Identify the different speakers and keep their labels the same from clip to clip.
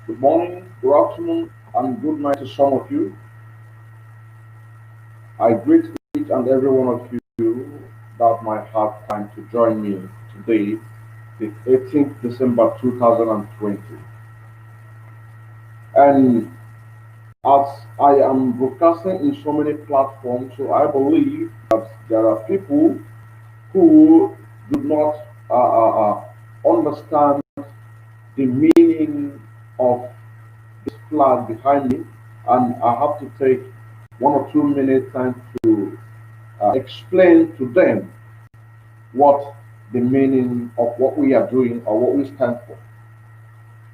Speaker 1: Good morning, good afternoon, and good night to some of you. I greet each and every one of you that might have time to join me today, the 18th December 2020. And as I am broadcasting in so many platforms, so I believe that there are people who do not understand the meaning of this flag behind me, and I have to take 1 or 2 minutes time to explain to them what the meaning of what we are doing or what we stand for.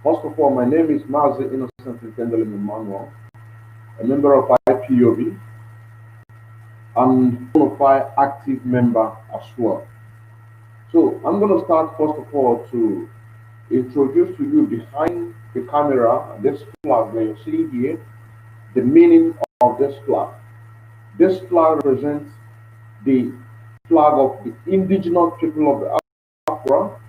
Speaker 1: First of all, my name is Mazi Innocent Kendall Emmanuel, a member of IPOB and bona fide active member as well. So I'm going to start first of all to introduce to you behind the camera this flag that you see here, the meaning of this flag. This flag represents the flag of the indigenous people of the Afra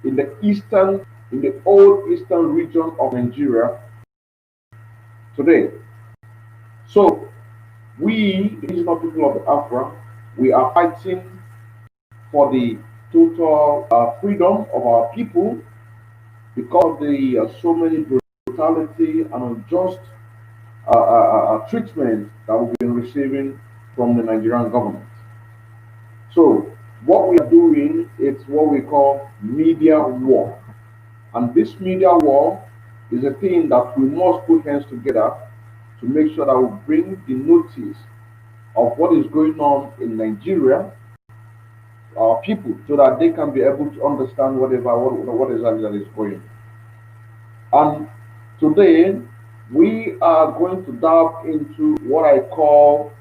Speaker 1: in the old eastern region of Nigeria today. So we, the indigenous people of the Afra, we are fighting for the total freedom of our people because of the so many brutality and unjust treatment that we've been receiving from the Nigerian government. So what we are doing is what we call media war. And this media war is a thing that we must put hands together to make sure that we bring the notice of what is going on in Nigeria, our people, so that they can be able to understand what exactly that is going on. And today we are going to dive into what I call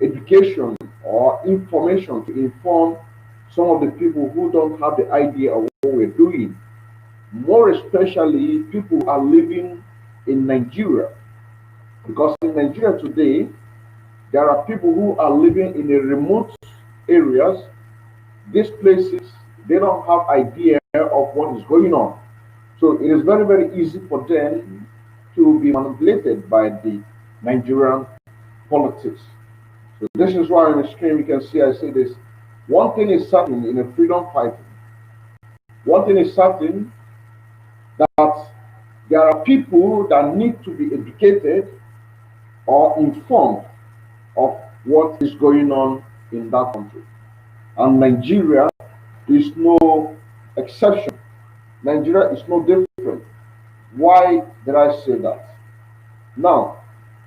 Speaker 1: education or information to inform some of the people who don't have the idea of what we're doing. More especially, people who are living in Nigeria. Because in Nigeria today, there are people who are living in the remote areas. These places, they don't have idea of what is going on. So it is very, very easy for them to be manipulated by the Nigerian politics. So this is why on the screen you can see I say this. One thing is certain in a freedom fighting. One thing is certain that there are people that need to be educated or informed of what is going on in that country. And Nigeria is no exception. Nigeria is no different. Why did I say that? Now,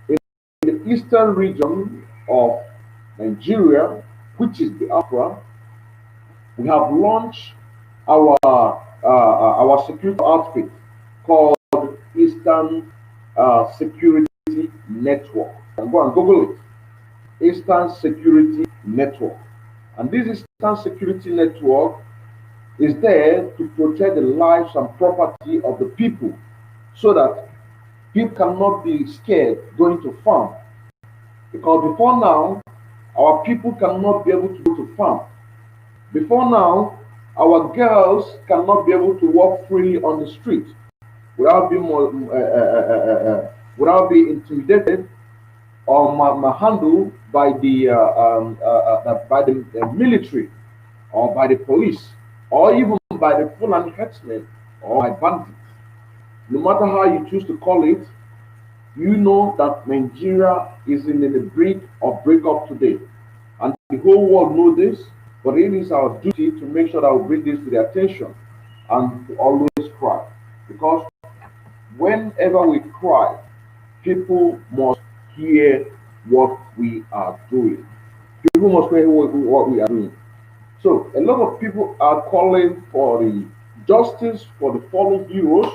Speaker 1: in the eastern region of Nigeria, which is the Afra, we have launched our security outfit called Eastern Security Network. You can go and Google it. Eastern Security Network. And this Eastern Security Network is there to protect the lives and property of the people so that people cannot be scared going to farm. Because before now, our people cannot be able to go to farm. Before now, our girls cannot be able to walk freely on the street without being intimidated or handled by the military or by the police or even by the Fulani herdsmen or by bandits. No matter how you choose to call it, you know that Nigeria is in the brink of breakup today. And the whole world knows this, but it is our duty to make sure that we bring this to their attention and to always cry. Because whenever we cry, people must hear what we are doing. People must hear what we are doing. So a lot of people are calling for the justice for the fallen heroes.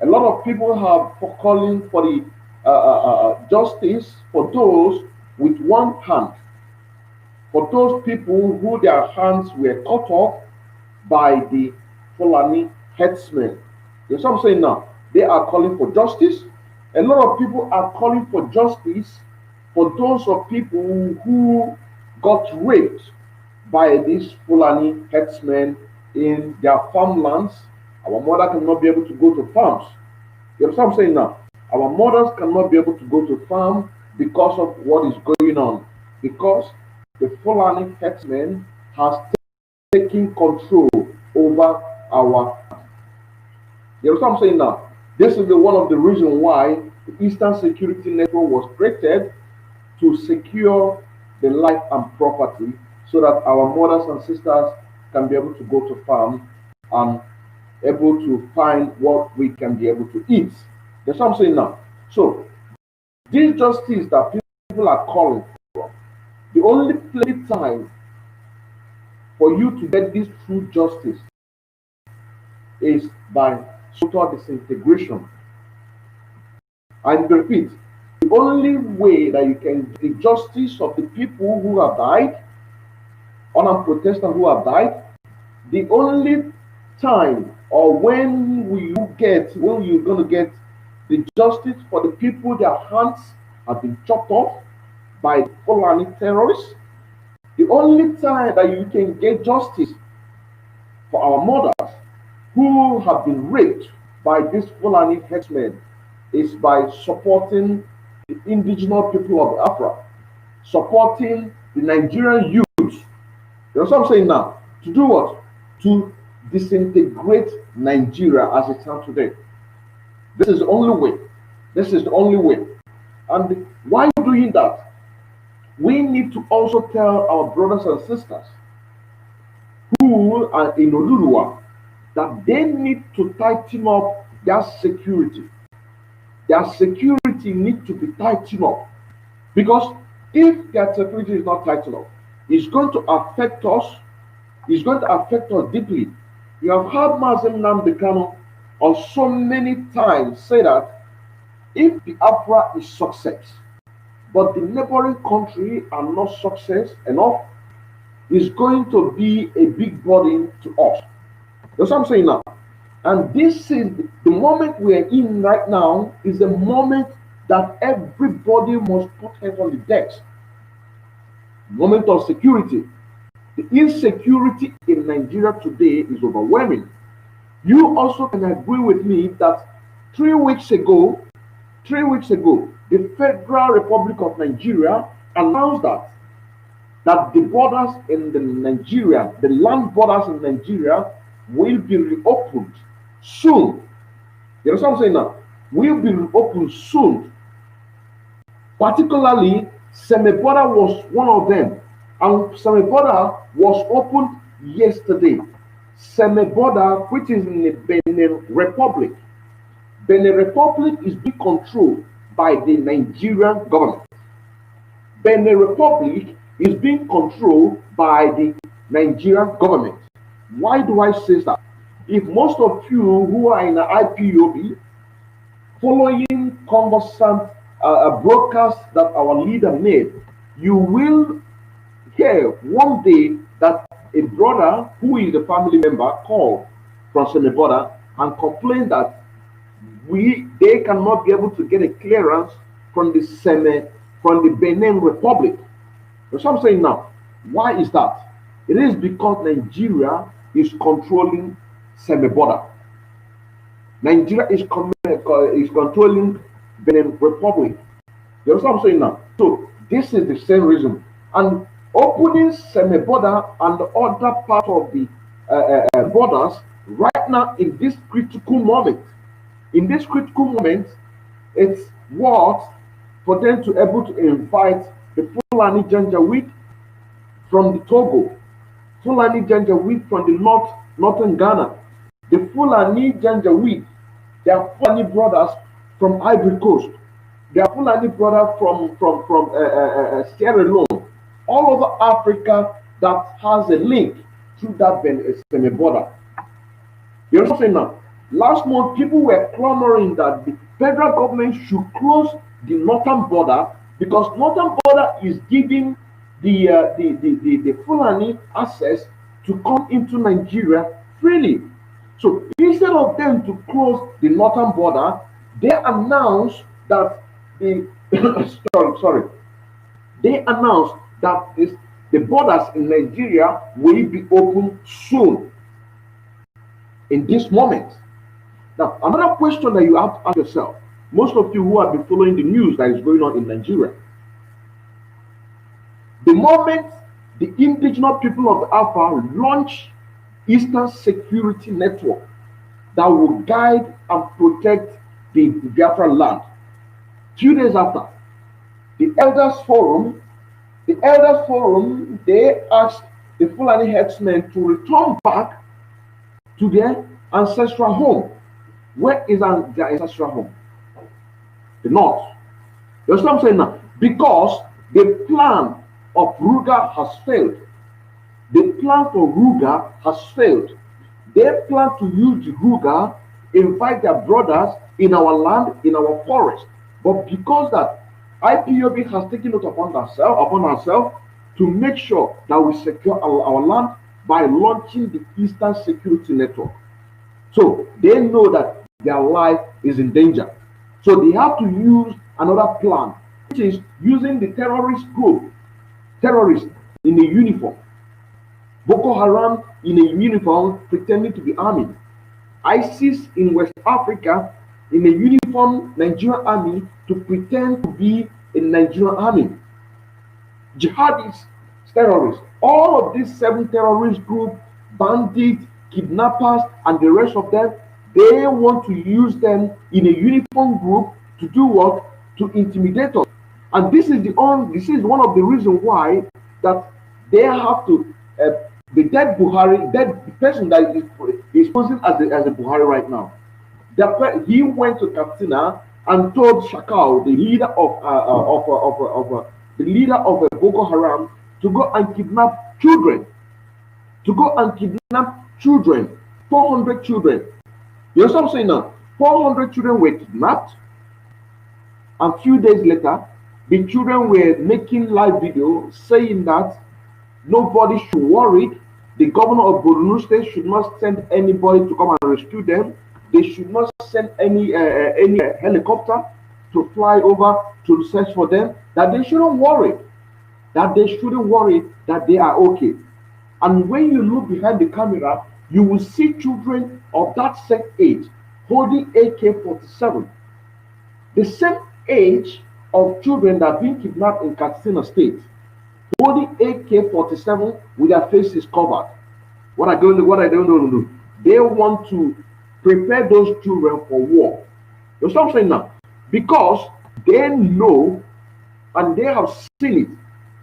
Speaker 1: A lot of people have for calling for the justice for those with one hand, for those people who their hands were cut off by the Fulani headsmen. You know what I'm saying now? They are calling for justice. A lot of people are calling for justice for those of people who got raped by these Fulani headsmen in their farmlands. Our mother cannot be able to go to farms You understand what I'm saying now? Our mothers cannot be able to go to farm because of what is going on. Because the Fulani herdsmen has taken control over our. You understand what I'm saying now? This is one of the reasons why the Eastern Security Network was created, to secure the life and property, so that our mothers and sisters can be able to go to farm and able to find what we can be able to eat. That's what I'm saying now. So this justice that people are calling for, the only time for you to get this true justice is by total disintegration. And repeat, the only way that you can get the justice of the people who have died, unarmed protesters who have died, the only time or when you're going to get the justice for the people their hands have been chopped off by Fulani terrorists, the only time that you can get justice for our mothers who have been raped by these Fulani herdsmen is by supporting the indigenous people of Africa, supporting the Nigerian youth. You know what I'm saying now? To do what? To disintegrate Nigeria as it stands today. This is the only way. This is the only way. And while doing that, we need to also tell our brothers and sisters who are in Olulua that they need to tighten up their security. Their security needs to be tightened up. Because if their security is not tightened up, it's going to affect us. It's going to affect us deeply. You have heard Mazen Nnamdi Kanu on so many times say that if the Biafra is success, but the neighboring country are not success enough, is going to be a big burden to us. That's what I'm saying now. And this is the moment we are in right now, is the moment that everybody must put head on the decks. Moment of security. The insecurity in Nigeria today is overwhelming. You also can agree with me that 3 weeks ago, the Federal Republic of Nigeria announced that the borders in Nigeria, the land borders in Nigeria, will be reopened soon. You know what I'm saying now? Will be reopened soon. Particularly, Semeboda was one of them, and Semeboda was opened yesterday. Semeboda, which is in the Benin Republic. Benin Republic is being controlled by the Nigerian government. Benin Republic is being controlled by the Nigerian government. Why do I say that? If most of you who are in the IPOB following conversant broadcasts that our leader made, you will hear one day that a brother who is a family member called from Semeboda and complained that they cannot be able to get a clearance from the Benin Republic. That's what I'm saying now. Why is that? It is because Nigeria is controlling Semeboda. Nigeria is controlling Benin Republic. You understand what I'm saying now? So this is the same reason. And opening Semeboda and the other part of the borders right now in this critical moment. In this critical moment, it's what for them to able to invite the Fulani Janjaweed from the Togo, Fulani Janjaweed from the northern Ghana, the Fulani Janjaweed, they are Fulani brothers from Ivory Coast, they are Fulani brothers from Sierra Leone, all over Africa that has a link through that Benin border. You know what I'm saying now? Last month, people were clamoring that the federal government should close the northern border because northern border is giving the Fulani access to come into Nigeria freely. So instead of them to close the northern border, they announced that the they announced that the borders in Nigeria will be open soon. In this moment, Now, another question that you have to ask yourself, most of you who have been following the news that is going on in Nigeria, the moment the indigenous people of Alpha launch Eastern Security Network that will guide and protect the Biafra land, few days after, the Elders Forum, they asked the Fulani herdsmen to return back to their ancestral home. Where is their ancestral home? The north. You understand what I'm saying now? Because the plan of Ruga has failed. The plan for Ruga has failed. They plan to use the Ruga, invite their brothers in our land, in our forest. But because that IPOB has taken it upon ourselves to make sure that we secure our land by launching the Eastern Security Network. So they know that their life is in danger. So they have to use another plan, which is using the terrorist group, terrorists in a uniform, Boko Haram in a uniform pretending to be army, ISIS in West Africa in a uniform Nigerian army to pretend to be a Nigerian army, jihadists, terrorists, all of these 7 terrorist groups, bandits, kidnappers, and the rest of them, they want to use them in a uniform group to do what? To intimidate us. And this is one of the reasons why that they have to the dead Buhari, the person that is posing as a Buhari right now. He went to Katsina and told Shakal, the leader of Boko Haram, to go and kidnap children. 400 children. You know what I'm saying now? 400 children were kidnapped, and a few days later, the children were making live video saying that nobody should worry. The governor of Borno State should not send anybody to come and rescue them. They should not send any helicopter to fly over to search for them. That they shouldn't worry. That they are okay. And when you look behind the camera, you will see children of that same age holding AK-47. The same age of children that are being kidnapped in Katsina State, holding AK-47 with their faces covered. What I don't know. They want to prepare those children for war. You know what I'm saying now? Because they know and they have seen it.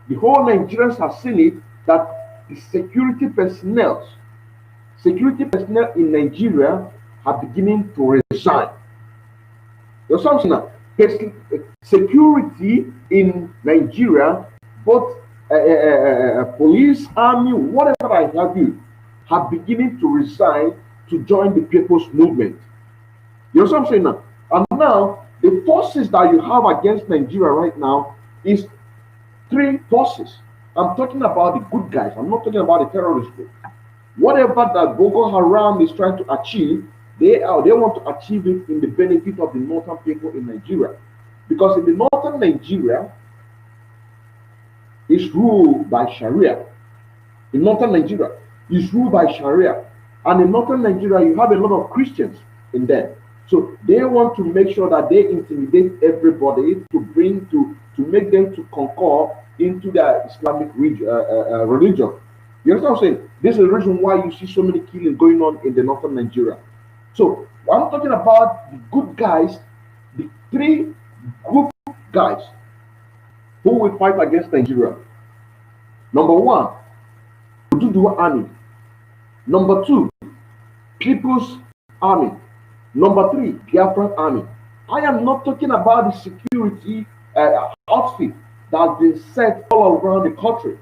Speaker 1: The whole Nigerians have seen it that the security personnel in Nigeria are beginning to resign. You know what I'm saying now? Security in Nigeria, both police, army, whatever I have you, are beginning to resign to join the people's movement. You know what I'm saying now? And now, the forces that you have against Nigeria right now is 3 forces. I'm talking about the good guys. I'm not talking about the terrorist group. Whatever that Boko Haram is trying to achieve, they want to achieve it in the benefit of the northern people in Nigeria. Because in the northern Nigeria, it's ruled by Sharia. In northern Nigeria, it's ruled by Sharia. And in northern Nigeria, you have a lot of Christians in there. So they want to make sure that they intimidate everybody to make them to concur into their Islamic religion. You understand what I'm saying? This is the reason why you see so many killings going on in the northern Nigeria. So I'm talking about the good guys, the 3 good guys who will fight against Nigeria. Number 1, Oduduwa Army. Number 2, People's Army. Number 3, Biafran Army. I am not talking about the security outfit that has been set all around the country.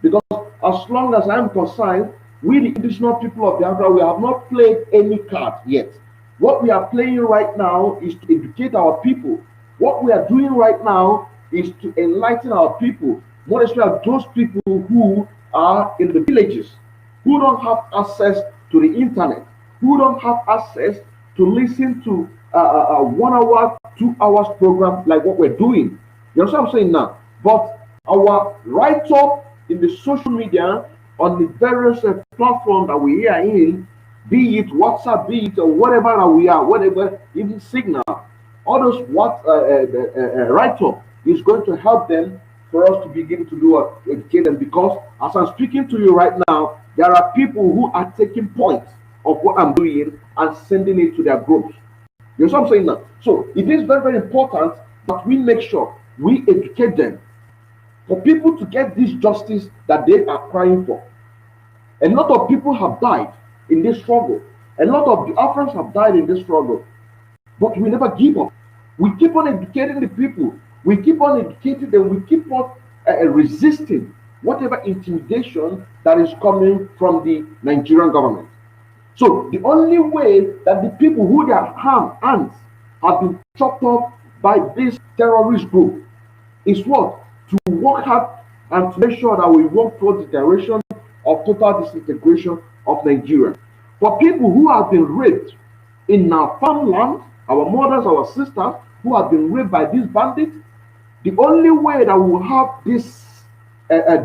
Speaker 1: Because as long as I'm concerned, we the indigenous people of Biafra, we have not played any card yet. What we are playing right now is to educate our people. What we are doing right now is to enlighten our people, more especially those people who are in the villages, who don't have access to the internet, who don't have access to listen to a 1 hour, 2 hours program like what we're doing. You know what I'm saying now? But our write-up in the social media on the various platforms that we are in be it WhatsApp, be it whatever that we are, whatever, even Signal, all those what write up is going to help them for us to begin to do educate them. Because as I'm speaking to you right now, there are people who are taking points of what I'm doing and sending it to their groups. You know what I'm saying now? So it is very, very important that we make sure we educate them for people to get this justice that they are crying for. A lot of people have died in this struggle. A lot of the Africans have died in this struggle. But we never give up. We keep on educating the people. We keep on educating them. We keep on resisting whatever intimidation that is coming from the Nigerian government. So the only way that the people who their hands have been chopped off by this terrorist group is what? To work hard and to make sure that we work towards the direction of total disintegration of Nigeria. For people who have been raped in our farmland, our mothers, our sisters who have been raped by these bandits, the only way that we will have this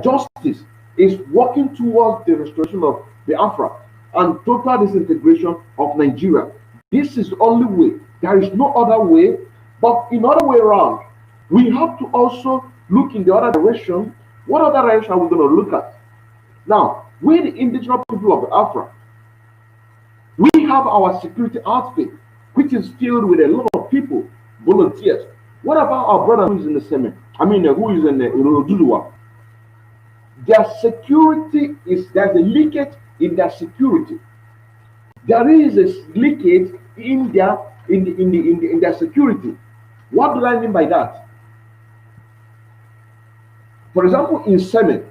Speaker 1: justice is working towards the restoration of Biafra and total disintegration of Nigeria. This is the only way. There is no other way. But in other way around, we have to also look in the other direction. What other direction are we going to look at? Now, we the indigenous people of Biafra, we have our security outfit, which is filled with a lot of people, volunteers. What about our brother who is in the Semen? Who is in the Oduduwa? Their security there's a leakage in their security. There is a leakage in their security. What do I mean by that? For example, in Semen,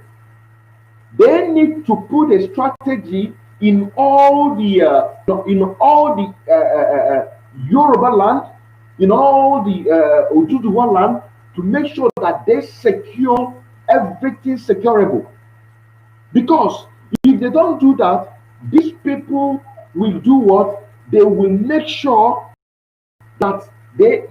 Speaker 1: they need to put a strategy in all the Yoruba land, in all the Oduduwa land, to make sure that they secure everything secureable. Because if they don't do that, these people will do what? They will make sure that they